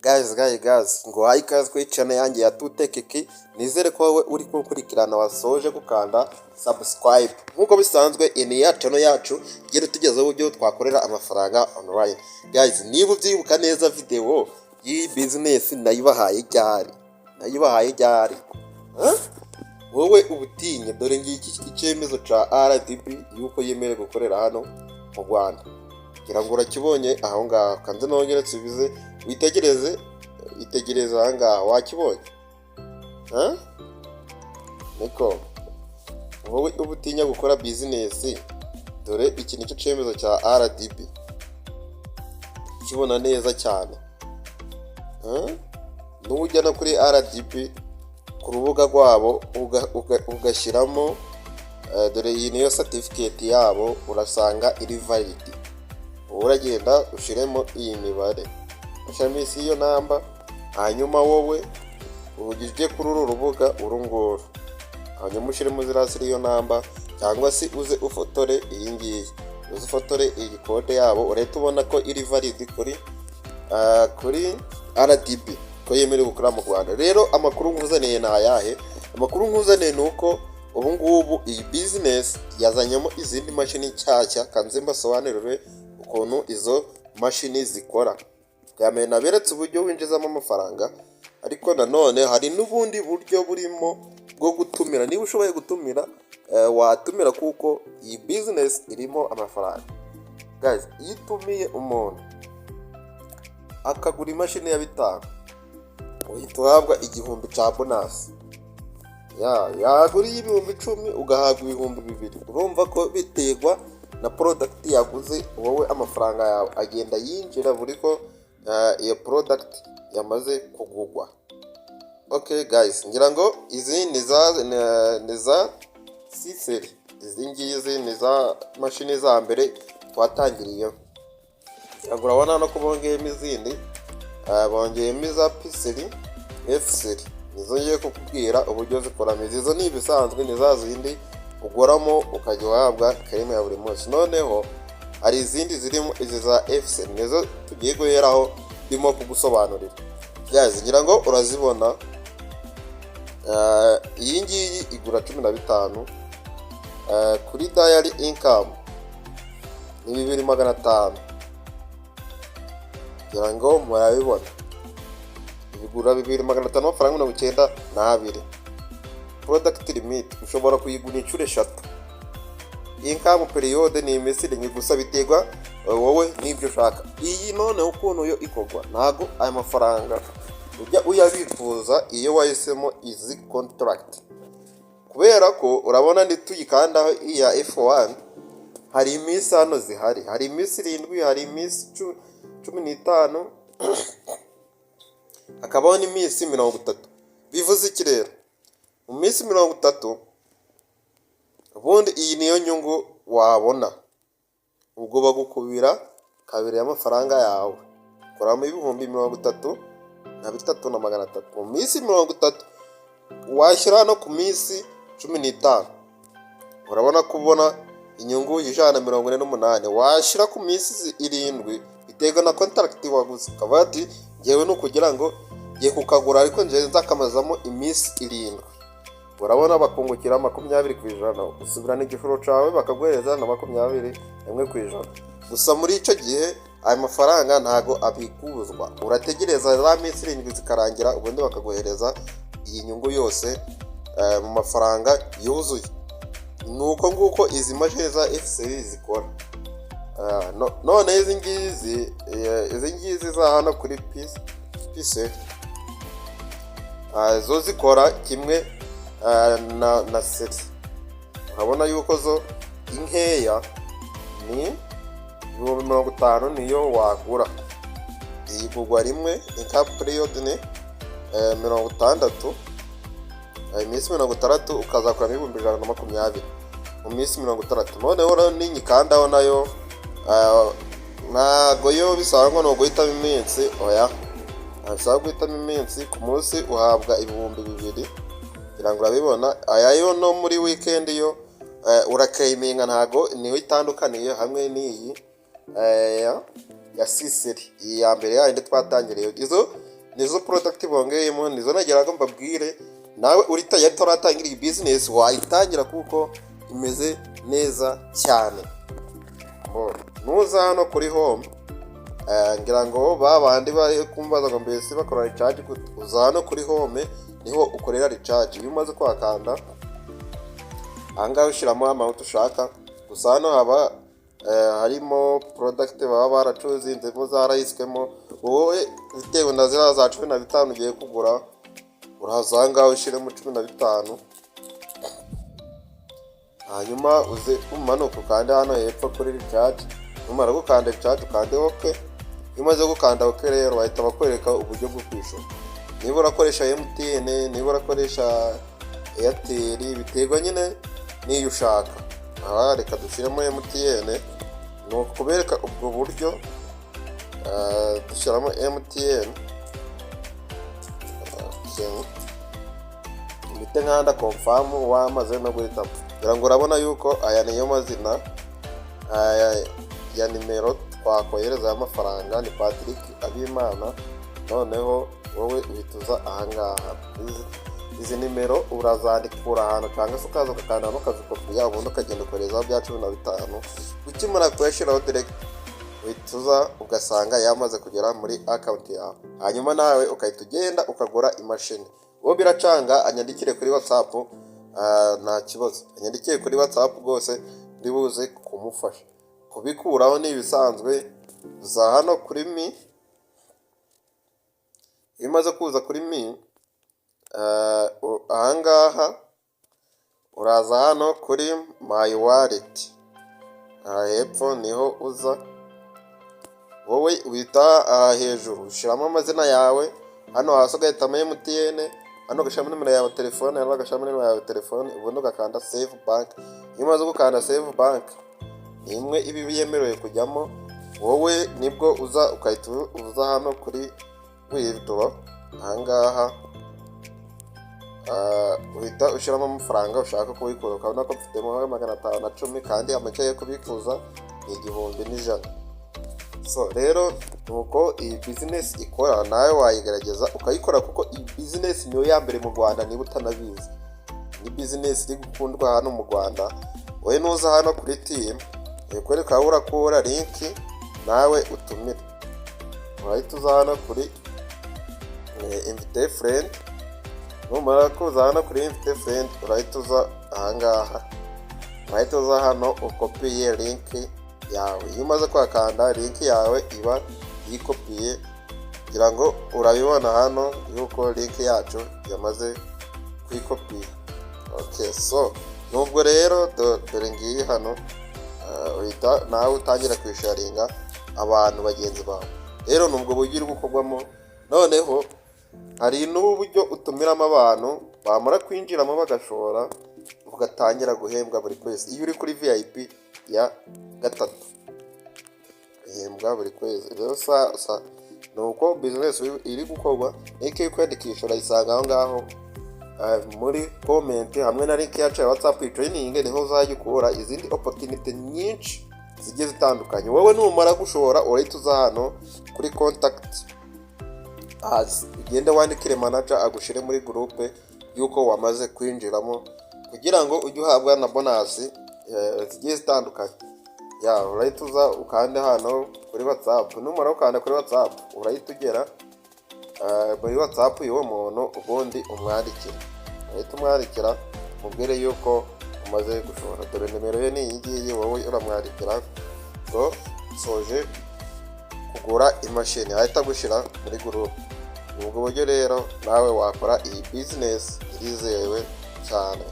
Guys, ngo ikaze kuri channel yanjye ya Tutu Tech. Nizere ko wowe uri gukurikirana wasoje gukanda subscribe. Nkuko bisanzwe ini ya channel yacu gere tugezeho uburyo twakorera amafaranga online. Guys, niba ubyibuka neza video yi business nayibahaye ryari. Wowe ubutinye dore ngiki icyemezo ca RDB yuko yemere gukorera hano mu Rwanda. Kugira ngo urakibonye aho ngaho kanze nongere tubize itegereze aha ngaho wakibonye. Niko wowe ubutinya gukora business dore iki nicyo cyemezo cya RDB kibona neza cyane. Nujya no kuri RDB ku rubuga rwabo ugashyiramo dore iyi niyo certificate yabo urasanga iri valid. Uragenda ushiremo iyi mibare ushyiramo iyo namba, hanyuma wowe ugije kuri uru rubuga urunguru, hanyuma ushyiremo zirasiri iyo namba, cyangwa se uze ufotore iyi ngiyi, uze ufotore iyi code yabo urete ubona ko iri valid kuri RDB ko yemerewe gukora mu Rwanda. Rero amakuru nkuzaniye ni ayahe? Amakuru nkuzaniye ni uko ubu ngubu iyi business yazanyemo izindi mashini nshyashya kanze mbasobanurire ukuntu izo mashini zikora. Yamena beretse uburyo winjizamo amafaranga, ariko nanone hari n'ubundi buryo burimo bwo gutumira. Niba ushoboye gutumira watumira kuko iyi business irimo amafaranga. Guys, iyo utumiye umuntu akagura imashini ya 5 uhita uhabwa 1000 cya bonus. Yaguriye 10,000 ugahabwa 2,000. Urumva ko biterwa na product yaguze, wowe amafaranga yawe agenda yinjira buri ko iyo product yamaze kugugwa. Okay guys, ngira ngo izi ni za siseri, izi ngizi ni za mashini za mbere twatangiriye. Urabona no kubongeyemo izindi, bongeyemo za piseri F-seri, nizo ngiye kukubwira uburyo zikora. Izo ni ibisanzwe, ni za zindi ugoramo ukajya uhabwa karimo ya buri munsi. Noneho hari izindi zirimo izi za F-seri, nizo tugiye guheraho ndimo kugusobanurira. Guys, ngira ngo urazibona. Iyi ngiyi igura 15 kuri daily income ni 2500. Ngira ngo murabibona igura 2500 amafaranga 92. Product limit ushobora kuyigura inshuro 3. Income period ni iminsi rimwe gusa, biterwa wowe nibyo ushaka. Iyi none ukuntu yo ikogwa ntago aya mafaranga ujya uyabifuza iyo wahisemo izi contract, kubera ko urabona ndi tuyikandaho iya F1 hari iminsi hano zihari, hari iminsi 7, hari iminsi 15 hakabaho n'iminsi 30. Bivuze iki rero? Mu minsi 30 ubundi iyi niyo nyungu wabona, ubwo bagukubira kabiri y'amafaranga yawe, kuramo 33,300 mu minsi 30. Washyira no ku minsi 15 urabona kubona inyungu y'ijana 48. Washyira ku minsi 7 biterwa na contract waguze, kabati ngewe no kugira ngo ngiye kukagura ariko nje nzakamazamo iminsi 7. Urabona bakungukira 20%, usubirana igishoro cawe bakaguhereza na 21%. Gusa muri ico gihe aya mafaranga ntago abikuzwa, urategereza za minsi 7 zikarangira ubundi bakaguhereza iyi nyungu yose mu mafaranga yuzuye. Nuko nguko izi mashini za F-seri zikora. None izi ngizi za hano kuri PC zo zikora kimwe na seri. Urabona yuko zo inkeya ni 50 niyo wagura. Iyi kugwa rimwe income period ni 60, iminsi 60 ukazakura 120 mu minsi 60. Noneho ninyikandaho nayo ntago yo bisangwa no guhitamo iminsi. Oya, ntabwo guhitamo iminsi. Ku munsi uhabwa 2,000. Kugira ngo urabibona ayayo no muri weekend yo urakayiminga ntago niho itandukaniye hamwe n'iyi ya siseri. Iyi ya mbere yandi twatangiriye. Izo nizo product bongeyemo, nizo nageraga mbabwire nawe uri tayari turatangira iyi business wayitangira kuko imeze neza cyane. Nuza hano kuri home, ngira ngo babandi bari kumbaza ngo mbese bakora recharge, uza hano kuri home niho ukorera recharge. Iyo umaze kwakanda ahangaha ushyiramo amount ushaka, gusa hano haba harimo product baba baracuzinzemo zarahiswemo, wowe bitewe na ziriya za 15 ugiye kugura uraza ahangaha ushyiremo 15, hanyuma uze umanuka ukande hano hepfo kuri recharge. Numara gukanda recharge ukande OK. Iyo umaze gukanda OK rero bahita bakwereka uburyo bwo kwishyura. Niba urakoresha MTN, niba urakoresha Airtel, biterwa nyine niyo ushaka. Aha reka dushyiremo MTN, ni ukubereka ubwo buryo. Dushyiramo MTN, bite nkanda confirm wamaze no guhitamo. Ngira ngo urabona yuko aya niyo mazina ya nimero twakohereza amafaranga, ni Patrick Abimana. Noneho wowe uhituza ahangaha izi nimero urazandikura ahantu cyangwa se ukaza ukakanda no kazikopiya, ubundi ukagenda ukohereza bya 15. Ukimara kuyashyiraho direct uhituza ugasanga yamaze kugera muri account yawe, hanyuma nawe ukahita ugenda ukagura imashini. Uwo biracanga anyandikire kuri WhatsApp, nta kibazo, anyandikire kuri WhatsApp rwose ndibuze kumufasha. Kubikuraho ni ibisanzwe, uza hano kuri mi. Iyo umaze kuza kuri mi, ahangaha uraza hano kuri my wallet, hepfo niho uza. Wowe uhita hejuru ushyiramo amazina yawe, hano hasi ugahitamo MTN, hano ugashyiramo nimero yawe telefone, hano ugashyiramo nimero yawe telefone, ubundi ugakanda save bank. Iyo umaze gukanda save bank, imwe ibi yemerewe kujyamo, wowe nibwo uza ukahita uza hano kuri withdraw. Ahangaha uhita ushyiramo amafaranga ushaka kubikuza. Ukabona ko mfitemo 510 kandi amake yo kubikuza ni 1100. So rero nuko iyi business ikora, nawe wayigerageza ukayikora kuko iyi business niyo ya mbere mu Rwanda. Niba utanabizi, ni business iri gukundwa hano mu Rwanda. Wowe nuza hano kuri team ikwereka aho urakura link nawe utumire. Urahita uza hano kuri invite friend. Numara kuza hano kuri invite friend urahita uza ahangaha, urahita uza hano ukopiye link yawe. Iyo umaze kwakanda link yawe iba yikopiye, kugira ngo urabibona hano yuko link yacu yamaze kwikopiya. Okay, so nubwo rero dore ngiyi hano uhita nawe utangira kwisharinga abantu bagenzi bawe. Rero nubwo buryo uri gukorwamo. Noneho hari n'uburyo utumiramo abantu bamara kwinjiramo bagashora, ugatangira guhembwa buri kwezi. Iyo uri kuri VIP ya 3 uhembwa buri kwezi. Rero nuko business iri gukorwa. Iki kwiyandikisha urayisanga aho ngaho muri comment hamwe na link yacu ya WhatsApp training, niho uzajya ukura izindi opportunity nyinshi zigiye zitandukanye. Wowe numara gushora urahita uza hano kuri contact us, ugende wandikire manager agushire muri groupe yuko wamaze kwinjiramo, kugira ngo ujye uhabwa na bonus zigiye zitandukanye. Urahita uza ukande hano kuri WhatsApp. Numara ukanda kuri WhatsApp urahita ugera muri WhatsApp y'uwo muntu, ubundi umwandikira. Urahita umwandikira mubwire yuko umaze gushora. Dore nimero ye ni iyi ngiyi, wowe uramwandikira ngo soje kugura imashini, ahita gushyira muri groupe. Ubwo buryo rero nawe wakora iyi business irizewe cyane.